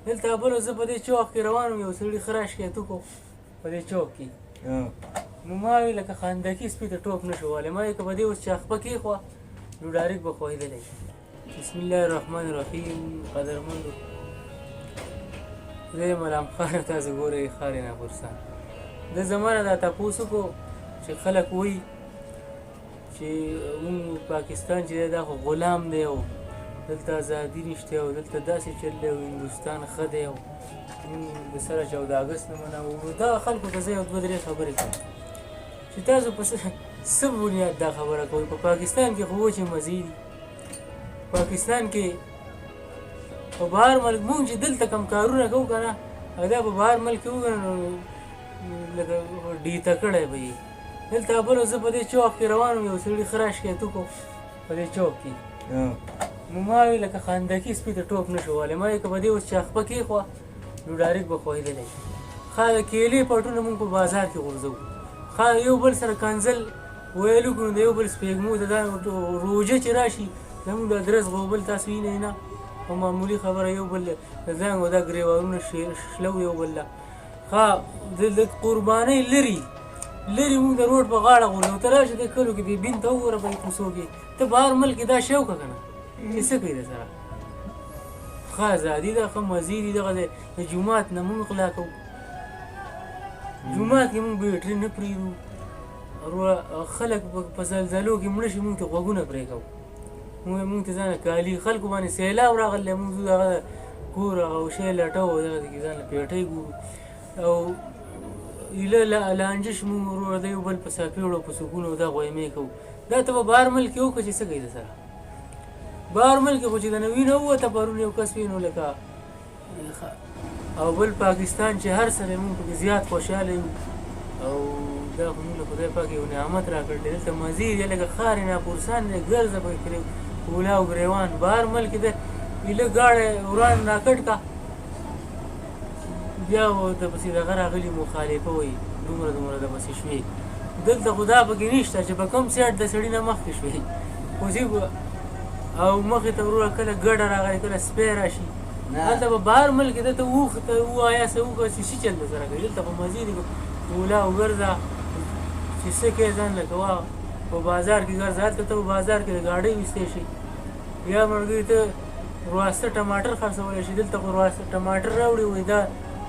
دلته بله زه په دې چوک کې روان وم، یو سړي ښه راشکېته کړو په دې چوک کې. نو ما وی لکه خندکي سپي ته ټوپ نه شو وهلی. ما وی که په دې اوس چاخپه کېښوه نو ډایرکټ به خوېدلی. بسم الله الرحمن الرحیم. قدرمندو، زه یم علام خان او تاسو ګورئ ښار ناپرسان. ده زما نه دا تپوس وکړو چې خلک وایي چې مونږ پاکستان چې دی دا خو غلام دی او دلته ازادي نشته او دلته داسې چل دی او هندوستان ښه دی او مونږ د سره 14 اګست نه منو. دا خلکو ته زه یو دوه درې خبرې کوم چې تاسو په څه بنیاد دا خبره کوئ. په پاکستان کې خو وچې مزې دي. پاکستان کې په بهر ملک مونږ چې دلته کم کارونه کوو که نه، او دا په بهر ملک کې وګڼو نو لکه ډیته کړی به یې. دلته بله زه په دې چوک کې روان وم، یو سړي ښه راشکېته کړو په دې چوک کې. نو ما وی لکه خندکي سپي ته ټوپ نه شو وهلی. ما وی که په دې اوس چاخپه کېښوه نو ډایرکټ به خوېدلی. ښه د کیلې پټونه مونږ په بازار کې غورځوو. ښه یو بل سره کنځل ویل وکړو د یو بل سپېږمو ته دا روژه چې راشي زمونږ د ادرس غوبل تاسو وینئ نه، په معمولي خبره یو بل د زنګ او دا ګریوارونه شلو یو بل له. ښه د قربانۍ لرې مونږ د روډ په غاړه غورځوو. ته راشه دې کلو کې دې بین ته وګوره په کوڅو کې، ته بهر ملک کې دا شی وکړه که نه چې څه کوي درسره. ښه ازادي ده، ښه مزې دي. دغه د جومات نه مونږ غلا کوو. جومات کې مونږ بیټري نه پرېږدو. خلک په زلزلو کې مړه شي مونږ ته غوږونه پرې کوو. مونږ ته ځانه کالي خلکو باندې سیلاب راغلی، مونږ ځو دغه کور هغه شی لټوو دغه کې ځانله پیټۍ ګورو او ایله لانجه شو مونږ وروره د یو بل په څپېړو په سکونو دا غویمې کوو. دا ته به بهر ملک کې وکړه چې څه کوي درسره. بهر ملک کې خو چې د نوي نه ووته پرون یو کس وینو لکه او بل پاکستان چې هر سره مونږ پکې زیات خوشحاله یو او دا خو مونږ له خدای پاک یو نعمت راکړ دی. دلته مزې دي لکه ښار ناپرسان دی، ګرځه پکې کولا او ګریوان. بهر ملک د ایله ګاډی وران راکټ کا بیا درپسې دغه راغلي مخالفه وایي دومره درپسې شوې. دلته خو دا پکې نشته چې په کوم سایډ د سړي نه مخکې شوې او مخې ته وروره کله ګډه راغلی کله سپی راشي. هلته په بهر ملک کې دلته ووخته ووایه څه وکړه چې څه چل درسره کوي. دلته په مزې دي کولا وګرځه چې څه کوې ځان له کوه. په بازار کې ګرځه، هلته ته په بازار کې د ګاډۍ ویستی شي یا ملګري ته رواسته ټماټر خرڅولی شي. دلته خو رواسته ټماټر راوړي وایي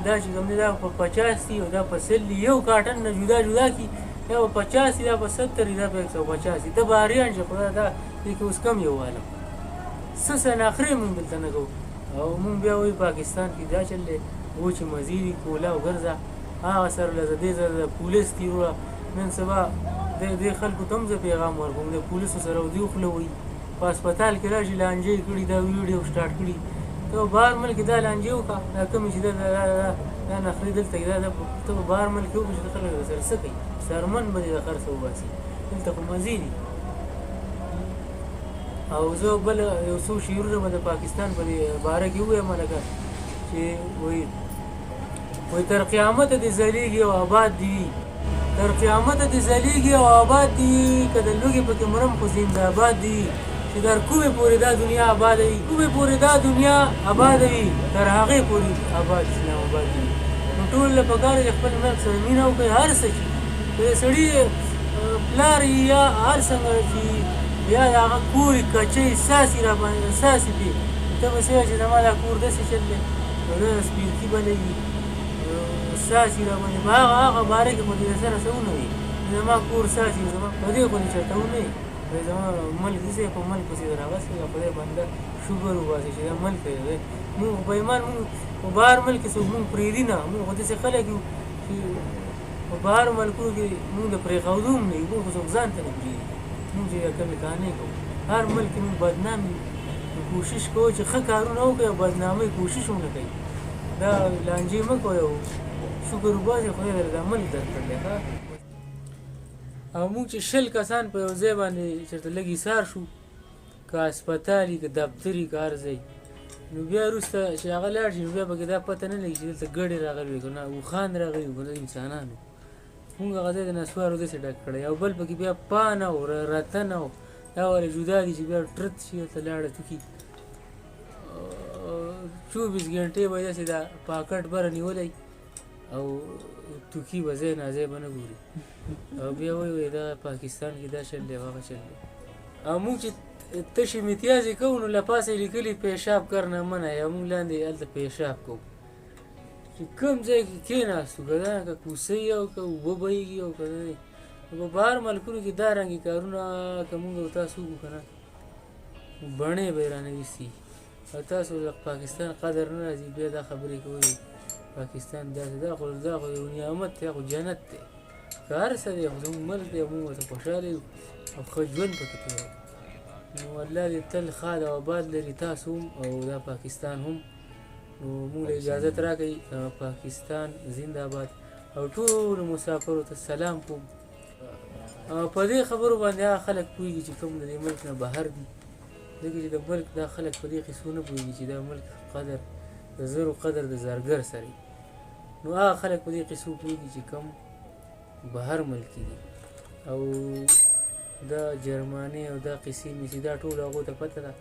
دا چې کوم دی دا په 50 دي او دا په 100 دي. یو کاټن نه جدا کي دا په 50 دي دا په 70 دي دا په 150 دي. ته بهاریان چې خدای دا دې کې اوس کم یو والم څه سناخرې مونږ دلته نه کوو. او مونږ بیا وایي پاکستان کې دا چل دی وچې مزې دي کولا وګرځه. هغه سره له دې سره د پولیس دي وروره نن سبا دې خلکو ته هم زه پیغام ورکوم د پولیسو سره ودې خوله وایي په هسپتال کې راشي لانجې کړي دا ویډیو سټارټ کړي. ته په بهر ملک کې دا لانجې وکړه دا کومې چې دا نخرې دلته کې دا ته په بهر ملک کې وکړه چې خلک درسره څه کوي. سرمن به دې د خرڅه وباسي. دلته خو مزې دي. او زه بل یو څو شعرونه به د پاکستان په دې باره کې ووایم لکه چې وایي تر قیامته دې ځلیږي او آباد دې وي. تر قیامته دې ځلیږي او آباد دې وي، که د لوږې پکې مرم خو زنده‌باد دې وي. چې در کومې پورې دا دنیا آباده وي، کومې پورې دا دنیا آباده وي، تر هغې پورې آباد اسلام آباد وي. نو ټول له پکار چې خپل ملک سره مینه وکړي. هر څه چې د سړي پلار یا هر څنګه چې یا د هغه کور یې کچۍ ساسي را باندې ساسي پې ته به څه وایه چې زما دا کور داسې چل دی نو دا سپیرکي بلوي ساسي را باندې په هغه باره کې خو دې سره څه ونه وي. زما کور ساسي زما په دې خو دې چېرته ونه وي. زما ملک داسې په ملک پسې راغسې په دې بنده شکر وباسي چې دا ملک دی. مونږ په ایمان مونږ په بهر ملک کې څوک مونږ پرېږدي نه. مونږ خو داسې خلک یو چې په بهر ملکونو کې مونږ د پرېښودو هم نه یو. مونږ خو څوک ځان ته نه پرېږدي. مونږ چې کمې کارنې کوو هر ملک کې مونږ بدنام یو. کوشش کوو چې ښه کارونه وکړو او بدنامۍ کوشش هم نه کوي. دا لانجې مه کوئ او شکر وباسئ خدای در دا ملک درکړی. او مونږ چې 20 کسان په یو ځای باندې چېرته لږ ایسار شو که هسپتال وي که دفتر وي که هر ځای نو بیا وروسته چې هغه لاړ شي نو بیا پکې دا پته نه لګي چې دلته ګډې راغلي وي که نه اوښان راغلي وي که نه انسانانو. مونږ هغه ځای د نسوارو داسې ډک کړی او بل پکې بیا پان او رتن او دا ولې جدا دي چې بیا ټرت شي هلته لاړه توکي 24 ګنټې به یې داسې دا پاکټ بره نیولی او توکي به ځای ناځای به نه ګوري او بیا وایي دا پاکستان کې دا چل دی هغه چل دی او موږ چې تشې متیازې کوو نو له پاسه یې لیکلي پیشاب کرنا منع یا موږ لاندې هلته پیشاب کوو چې کوم ځای کې کېناستو که دا که کوسۍ او که اوبه بهیږي او که نه په بهر ملکونو کې دا رنګې کارونه که موږ او تاسو وکړو که نه بڼې به یې رانه ویستي او تاسو د پاکستان قدر نه راځي بیا دا خبرې کوئ پاکستان داسې دا خو یو نعمت دی خو جنت دی که هر څه دی خو زموږ ملک دی موږ ورته خوشحاله یو او ښه ژوند پکې تېروو نو الله دې تل ښاد او آباد لري تاسو هم او دا پاکستان هم نو موږ له اجازت راکوئ پاکستان زنده آباد او ټولو مسافرو ته سلام کوم په دې خبرو باندې هغه خلک پوهېږي چې کوم د دې ملک نه بهر دي ځکه چې د ملک دا خلک په دې قصو نه پوهېږي چې دا ملک قدر د زرو قدر د زرګر سره نو هغه خلک په دې قصو پوهېږي چې کوم بهر ملکي دي او دا جرماني او دا قصې میسي دا ټول هغو ته پته ده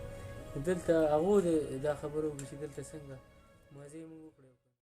دلته هغو دا خبره وکړي چې دلته څنګه مزې موږ وکړې